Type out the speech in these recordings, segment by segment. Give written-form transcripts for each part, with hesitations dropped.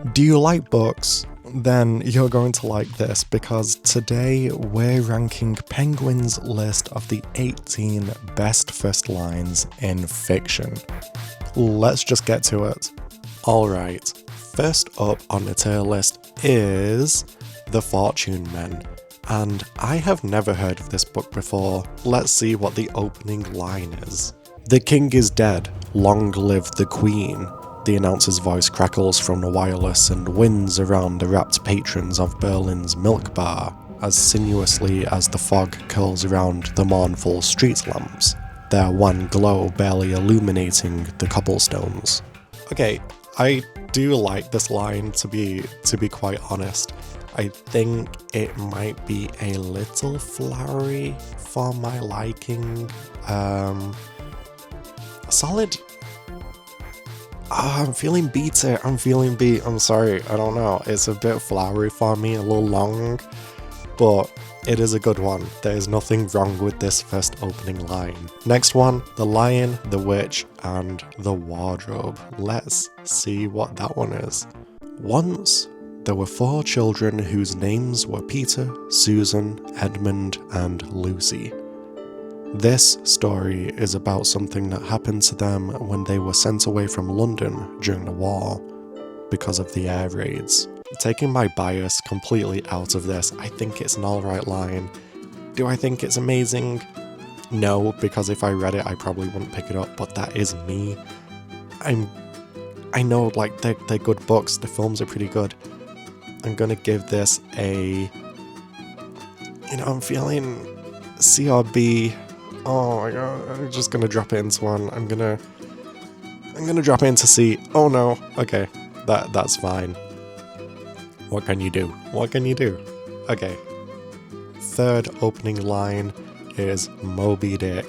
Do you like books? Then you're going to like this because today we're ranking Penguin's list of the 18 best first lines in fiction. Let's just get to it. Alright, first up on the tier list is The Fortune Men, and I have never heard of this book before. Let's see what the opening line is. "The king is dead, long live the queen." The announcer's voice crackles from the wireless and winds around the rapt patrons of Berlin's milk bar as sinuously as the fog curls around the mournful street lamps, their one glow barely illuminating the cobblestones. Okay, I do like this line, to be quite honest. I think it might be a little flowery for my liking. A solid... I'm feeling beat. I'm sorry, I don't know. It's a bit flowery for me, a little long, but it is a good one. There is nothing wrong with this first opening line. Next one, The Lion, the Witch, and the Wardrobe. Let's see what that one is. "Once, there were 4 children whose names were Peter, Susan, Edmund, and Lucy. This story is about something that happened to them when they were sent away from London during the war because of the air raids." Taking my bias completely out of this, I think it's an alright line. Do I think it's amazing? No, because if I read it I probably wouldn't pick it up, but that is me. I know, like, they're good books, the films are pretty good. I'm gonna give this a... I'm feeling C or B. Oh my god, I'm just gonna drop it into one. I'm gonna drop it into C. Oh no. Okay, that's fine. What can you do? What can you do? Okay. Third opening line is Moby Dick.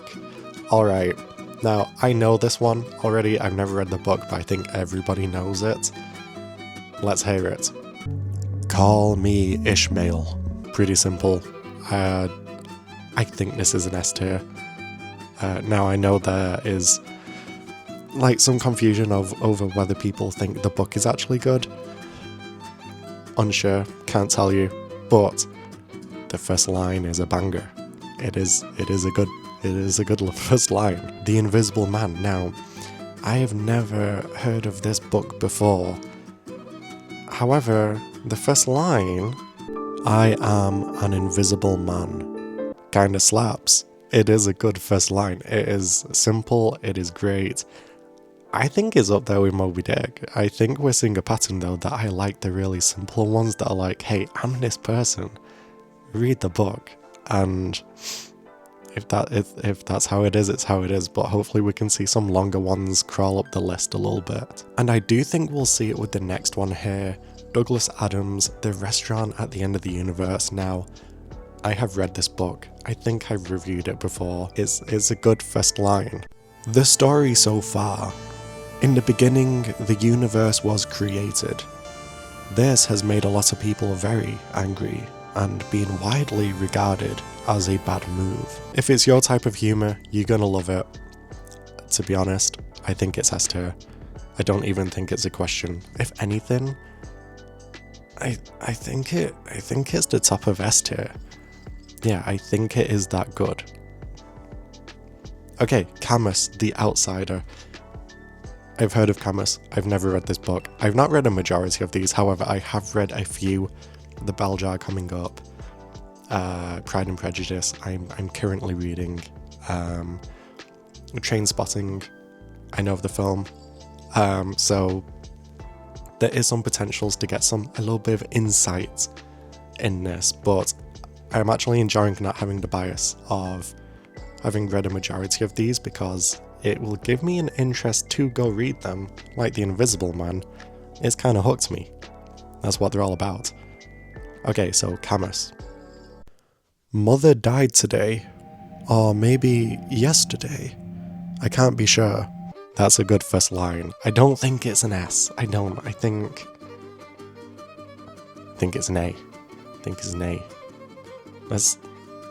Alright, now I know this one already. I've never read the book, but I think everybody knows it. Let's hear it. "Call me Ishmael." Pretty simple. I think this is an S tier. Now I know there is like some confusion over whether people think the book is actually good. Unsure, can't tell you, but the first line is a banger. It is a good first line. "The Invisible Man." Now, I have never heard of this book before. However, the first line, "I am an invisible man," kinda slaps. It is a good first line. It is simple, it is great. I think it's up there with Moby Dick. I think we're seeing a pattern though that I like the really simple ones that are like, hey, I'm this person. Read the book. And if that's how it is, it's how it is. But hopefully we can see some longer ones crawl up the list a little bit. And I do think we'll see it with the next one here. Douglas Adams, The Restaurant at the End of the Universe. Now, I have read this book. I think I've reviewed it before. It's a good first line. "The story so far. In the beginning, the universe was created. This has made a lot of people very angry and been widely regarded as a bad move." If it's your type of humour, you're gonna love it. To be honest, I think it's S tier. I don't even think it's a question. If anything, I think it's the top of S tier. Yeah, I think it is that good. Okay, Camus, The Outsider. I've heard of Camus. I've never read this book. I've not read a majority of these, however, I have read a few. The Bell Jar coming up. Pride and Prejudice. I'm currently reading. Trainspotting. I know of the film. So there is some potentials to get a little bit of insight in this, but I'm actually enjoying not having the bias of having read a majority of these because it will give me an interest to go read them, like The Invisible Man. It's kind of hooked me. That's what they're all about. Okay, so Camus. "Mother died today, or maybe yesterday. I can't be sure." That's a good first line. I don't think it's an S. I think it's an A. I think it's an A.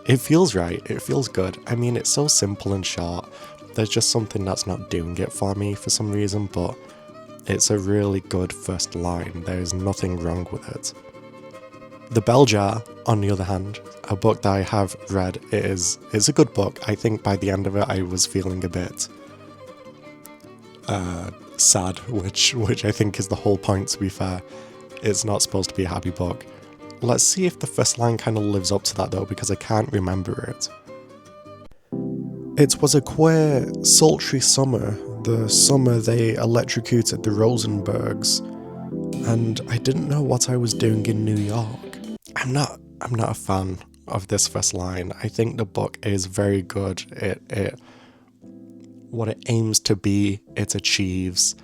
It feels right, it feels good. I mean, it's so simple and short. There's just something that's not doing it for me for some reason, but It's a really good first line. There's nothing wrong with it. The Bell Jar, on the other hand, a book that I have read, it's a good book. I think by the end of it I was feeling a bit sad, which I think is the whole point, to be fair. It's not supposed to be a happy book. Let's see if the first line kind of lives up to that though, because I can't remember it. It was a queer, sultry summer, the summer they electrocuted the Rosenbergs, and I didn't know what I was doing in New York. I'm not a fan of this first line. I think the book is very good. What it aims to be, it achieves.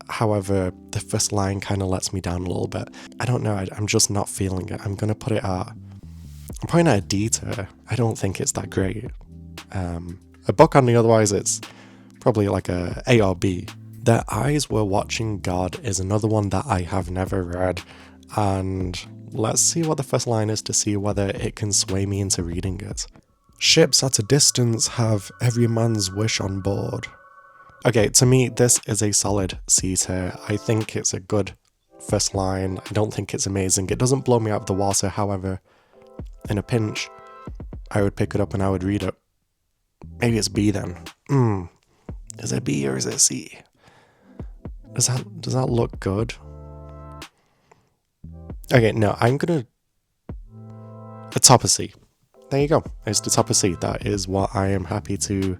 However, the first line kind of lets me down a little bit. I don't know, I'm just not feeling it. I'm putting it at a D tier. I don't think it's that great. A book on the otherwise, it's probably like a A or B. Their Eyes Were Watching God is another one that I have never read, and let's see what the first line is to see whether it can sway me into reading it. Ships at a distance have every man's wish on board. Okay, to me, this is a solid C tier. I think it's a good first line. I don't think it's amazing. It doesn't blow me out of the water, however, in a pinch, I would pick it up and I would read it. Maybe it's B then. Is it B or is it C? Does that look good? Okay, no, I'm gonna... a top of C. There you go. It's the top of C. That is what I am happy to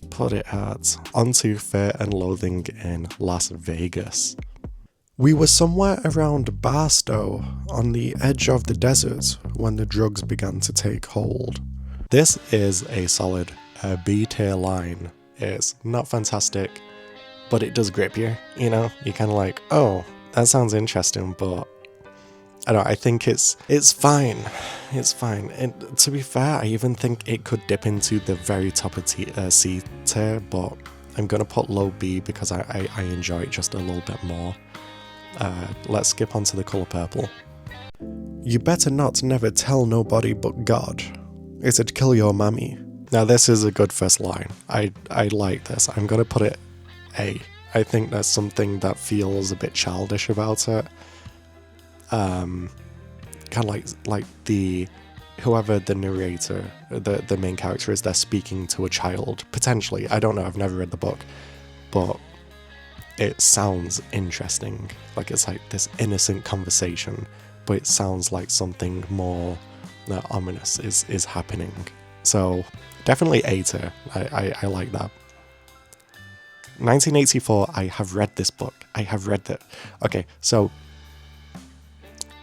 put it at. Onto Fear and Loathing in Las Vegas. We were somewhere around Barstow, on the edge of the desert, when the drugs began to take hold. This is a solid B tier line. It's not fantastic, but it does grip you, you know? You're kind of like, oh, that sounds interesting, but I think it's fine. It's fine. And to be fair, I even think it could dip into the very top of C tier, but I'm going to put low B because I enjoy it just a little bit more. Let's skip on to The Colour Purple. You better not never tell nobody but God. It'd kill your mammy. Now this is a good first line. I like this. I'm going to put it A. I think there's something that feels a bit childish about it. Kind of like the whoever the narrator, the main character is, they're speaking to a child, potentially. I don't know, I've never read the book, but it sounds interesting. Like it's like this innocent conversation, but it sounds like something more ominous is happening. So definitely A tier. I like that. 1984, I have read this book. I have read it. Okay, so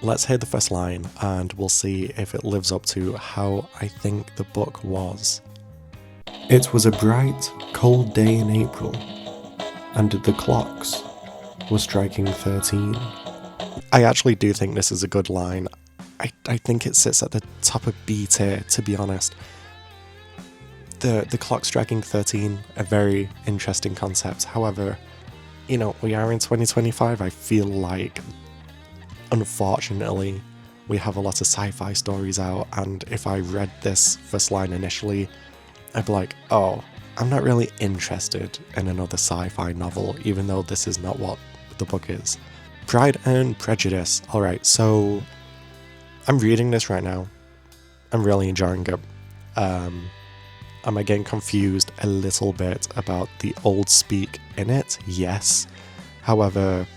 let's hear the first line and we'll see if it lives up to how I think the book was. It was a bright, cold day in April, and the clocks were striking 13. I actually do think this is a good line. I think it sits at the top of B tier, to be honest. The clock striking 13, a very interesting concept. However, you know, we are in 2025. I feel like, unfortunately, we have a lot of sci-fi stories out, and if I read this first line initially, I'd be like, oh, I'm not really interested in another sci-fi novel, even though this is not what the book is. Pride and Prejudice. Alright, so I'm reading this right now. I'm really enjoying it. Am I getting confused a little bit about the old speak in it? Yes. However,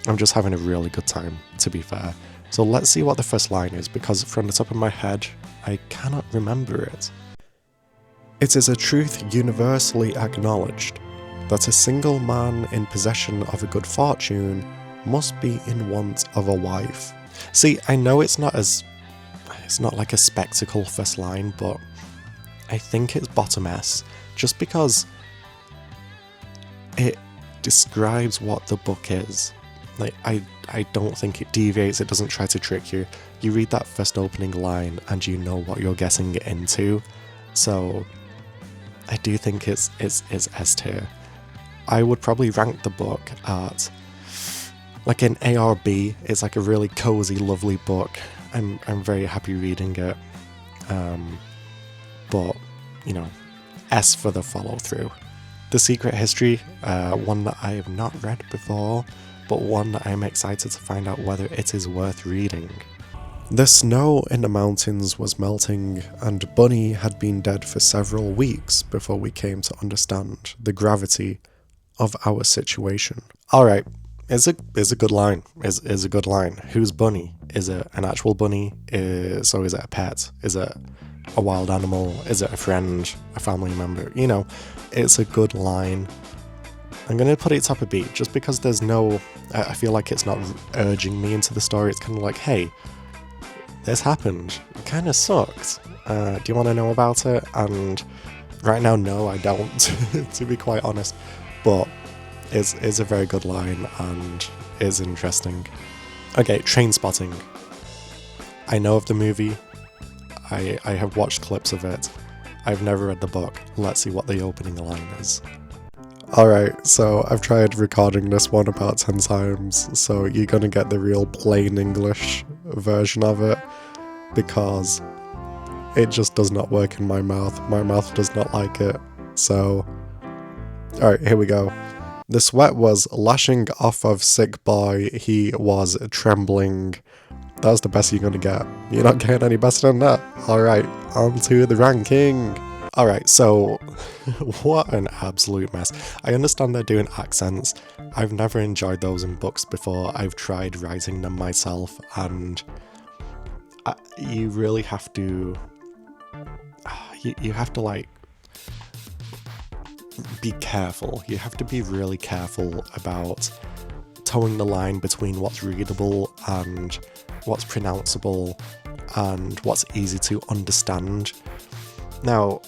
I'm just having a really good time, to be fair. So let's see what the first line is, because from the top of my head, I cannot remember it. It is a truth universally acknowledged that a single man in possession of a good fortune must be in want of a wife. See, I know it's not like a spectacle first line, but I think it's bottom S, just because it describes what the book is. Like, I don't think it deviates, it doesn't try to trick you. You read that first opening line and you know what you're getting into. So I do think it's S tier. I would probably rank the book at like an A or B. It's like a really cozy, lovely book. I'm very happy reading it. But, you know, S for the follow through. The Secret History, one that I have not read before, but one that I am excited to find out whether it is worth reading. The snow in the mountains was melting, and Bunny had been dead for several weeks before we came to understand the gravity of our situation. Alright, is a good line. Is a good line. Who's Bunny? Is it an actual bunny? So is it a pet? Is it a wild animal? Is it a friend? A family member? You know, it's a good line. I'm going to put it top of beat, just because there's no... I feel like it's not urging me into the story. It's kind of like, hey, this happened. It kind of sucked. Do you want to know about it? And right now, no, I don't, to be quite honest. But it's a very good line and is interesting. Okay, Trainspotting. I know of the movie. I have watched clips of it. I've never read the book. Let's see what the opening line is. Alright, so I've tried recording this one about 10 times, so you're gonna get the real plain English version of it, because it just does not work in my mouth. My mouth does not like it, so... Alright, here we go. The sweat was lashing off of sick boy, he was trembling. That's the best you're gonna get. You're not getting any better than that. Alright, on to the ranking. Alright, so what an absolute mess. I understand they're doing accents. I've never enjoyed those in books before. I've tried writing them myself, and you really have to... You have to, like, be careful. You have to be really careful about towing the line between what's readable and what's pronounceable and what's easy to understand. Now,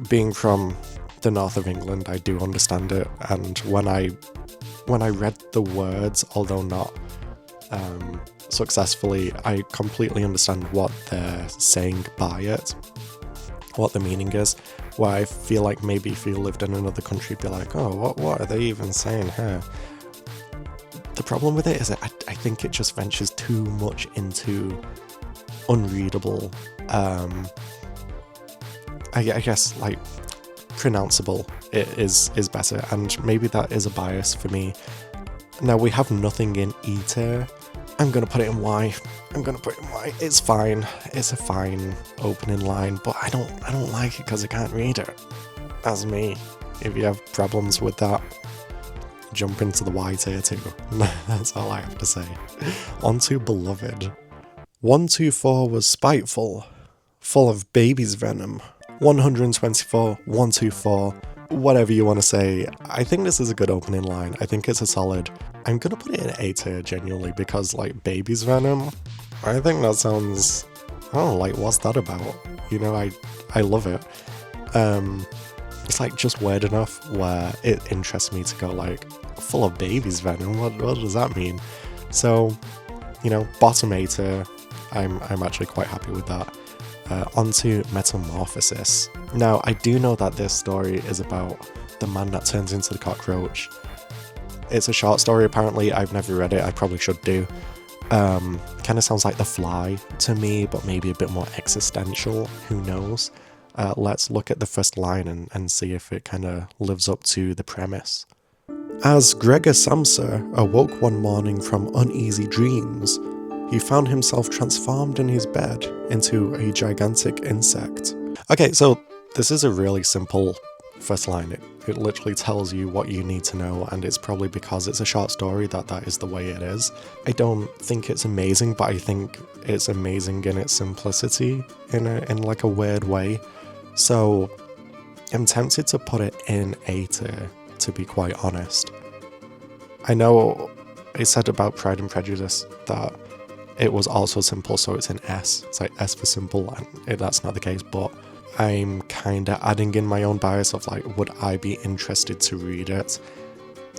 being from the north of England, I do understand it, and when I read the words, although not successfully, I completely understand what they're saying by it, what the meaning is. Where I feel like maybe if you lived in another country, you'd be like, oh, what are they even saying here? The problem with it is that I think it just ventures too much into unreadable, I guess, like, pronounceable is better, and maybe that is a bias for me. Now, we have nothing in E tier. I'm gonna put it in Y. It's fine. It's a fine opening line, but I don't like it because I can't read it. That's me. If you have problems with that, jump into the Y tier too. That's all I have to say. On to Beloved. 124 was spiteful, full of baby's venom. 124, 124, whatever you want to say. I think this is a good opening line. I think it's a solid. I'm gonna put it in A tier genuinely, because, like, baby's venom, I think that sounds, oh, like, what's that about? You know, I love it. It's like just weird enough where it interests me to go, like, full of baby's venom, what does that mean? So, you know, bottom A tier, I'm actually quite happy with that. Onto Metamorphosis. Now, I do know that this story is about the man that turns into the cockroach. It's a short story, apparently. I've never read it. I probably should do. Kind of sounds like The Fly to me, but maybe a bit more existential. Who knows? Let's look at the first line and see if it kind of lives up to the premise. As Gregor Samsa awoke one morning from uneasy dreams, he found himself transformed in his bed into a gigantic insect. Okay, so this is a really simple first line. It literally tells you what you need to know, and it's probably because it's a short story that is the way it is. I don't think it's amazing, but I think it's amazing in its simplicity in like a weird way. So I'm tempted to put it in A tier, to be quite honest. I know I said about Pride and Prejudice that it was also simple, so it's in S. It's like S for simple, and that's not the case, but I'm kind of adding in my own bias of, like, would I be interested to read it?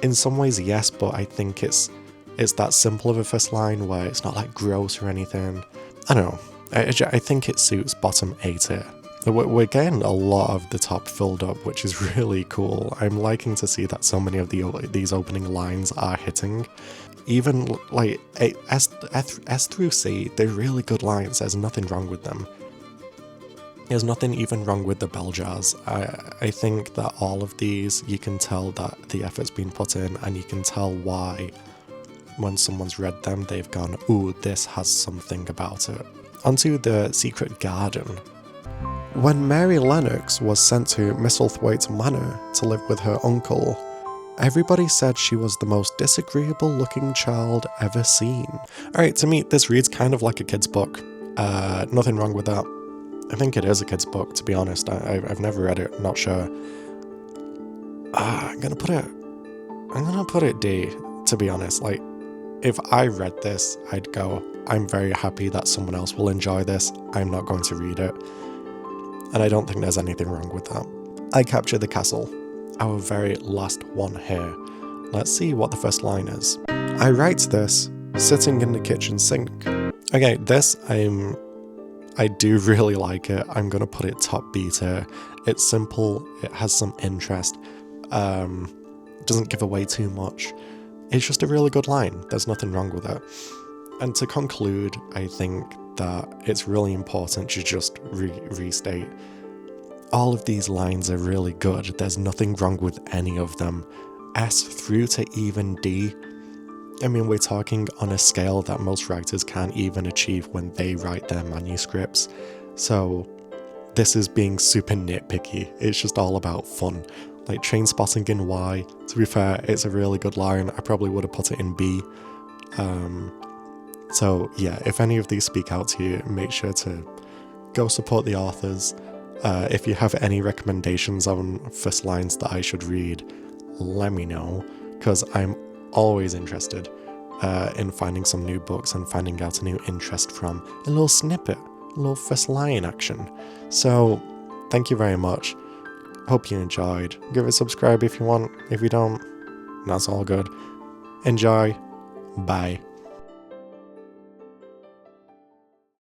In some ways, yes, but I think it's that simple of a first line where it's not, like, gross or anything. I don't know. I think it suits bottom A tier. We're getting a lot of the top filled up, which is really cool. I'm liking to see that so many of these opening lines are hitting. Even, like, S through C, they're really good lines. There's nothing wrong with them. There's nothing even wrong with the bell jars. I think that all of these, you can tell that the effort's been put in, and you can tell why when someone's read them, they've gone, ooh, this has something about it. Onto the secret garden. When Mary Lennox was sent to Misselthwaite Manor to live with her uncle, everybody said she was the most disagreeable looking child ever seen. Alright, to me, this reads kind of like a kid's book. Nothing wrong with that. I think it is a kid's book, to be honest. I've never read it, not sure. I'm gonna put it D, to be honest. Like, if I read this, I'd go, I'm very happy that someone else will enjoy this. I'm not going to read it. And I don't think there's anything wrong with that. I captured the castle. Our very last one here. Let's see what the first line is. I write this sitting in the kitchen sink. Okay, this I do really like it. I'm gonna put it top B tier. It's simple, it has some interest, doesn't give away too much. It's just a really good line, there's nothing wrong with it. And to conclude, I think that it's really important to just restate. All of these lines are really good, there's nothing wrong with any of them. S through to even D. I mean, we're talking on a scale that most writers can't even achieve when they write their manuscripts. So this is being super nitpicky. It's just all about fun. Like train spotting in Y, to be fair, it's a really good line. I probably would have put it in B. So yeah, if any of these speak out to you, make sure to go support the authors. If you have any recommendations on first lines that I should read, let me know, because I'm always interested in finding some new books and finding out a new interest from a little snippet, a little first line action. So thank you very much. Hope you enjoyed. Give it a subscribe if you want. If you don't, that's all good. Enjoy. Bye.